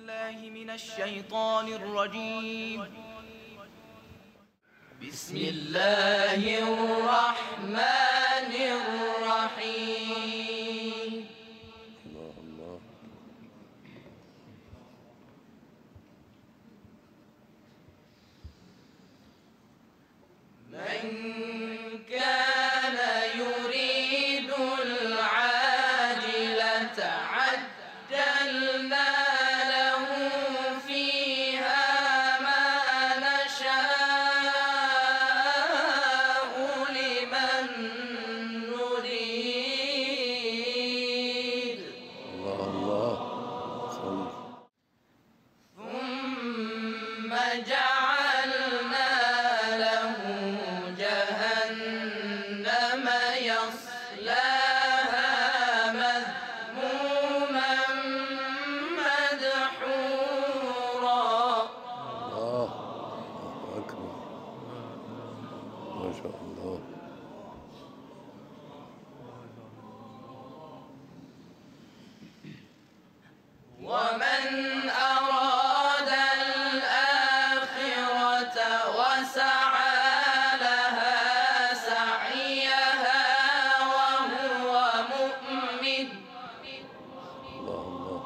بالله من الشيطان الرجيم. بسم الله الرحمن الرحيم. الله الله. من كان يريد العاجلة عجلنا له فيها ما نشاء لمن نريد. الله الله. صل. ثم جعلنا له جهنم يصلاها مذموما مدحورا. الله أكبر. ما شاء الله. ومن أراد الآخرة وسعى لها سعيها وهو مؤمن. الله الله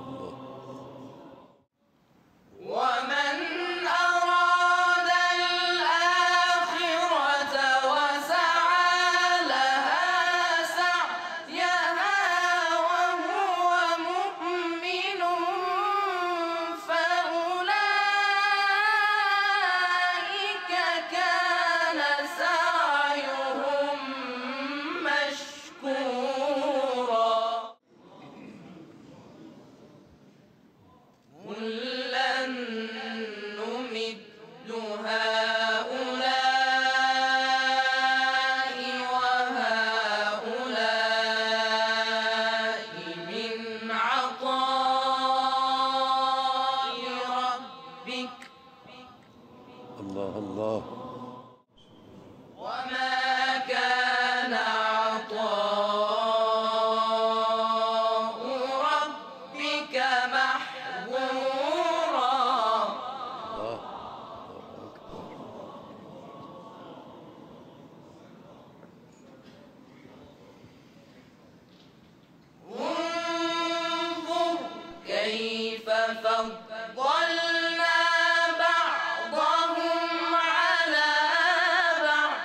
الله. ومن أراد الآخرة وسعى لها سعيها وهو مؤمن فأولئك كان سعيهم مشكورا. كلا نمد هؤلاء وهؤلاء من عطاء ربك الله الله. وما كان عطاء ربك محظورا. الله أكبر. انظر كيف فضلنا بعضهم على بعض.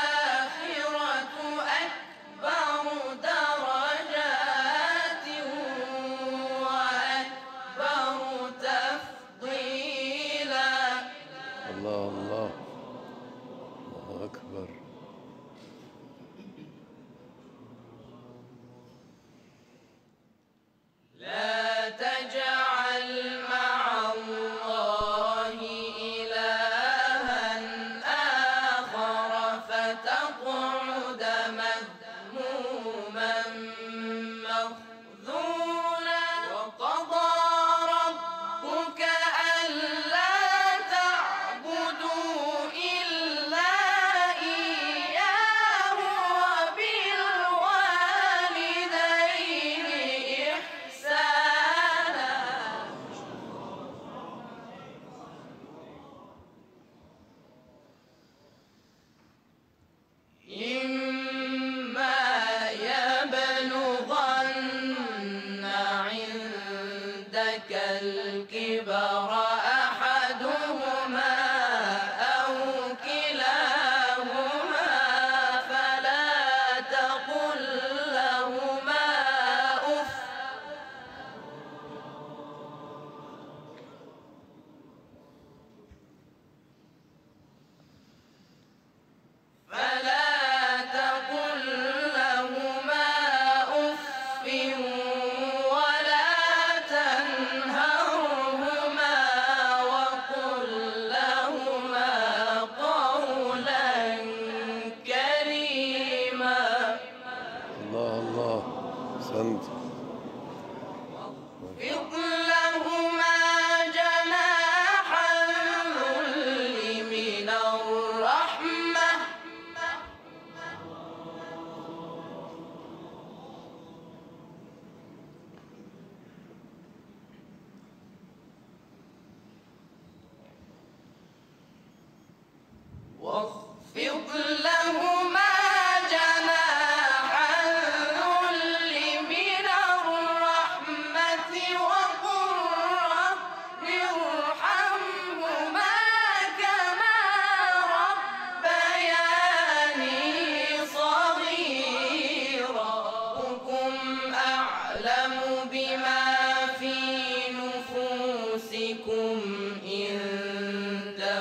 وللآخرة أكبر درجات وأكبر تفضيلا. الله الله. الله أكبر. لا تجعل مع الله إلها آخر فتقعد مذموما مخذولا. وقضى ربك ألا تعبدوا إلا إياه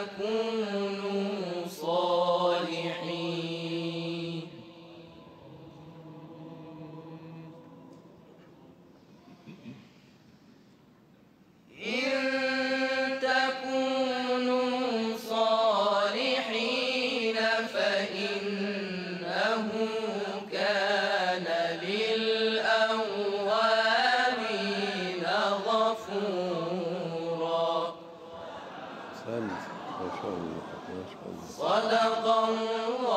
تكونوا صالحين. إن تكونوا صالحين فإنه كان للأوابين غفورا. أحسنت، ما شاء الله ما شاء الله. صدق الله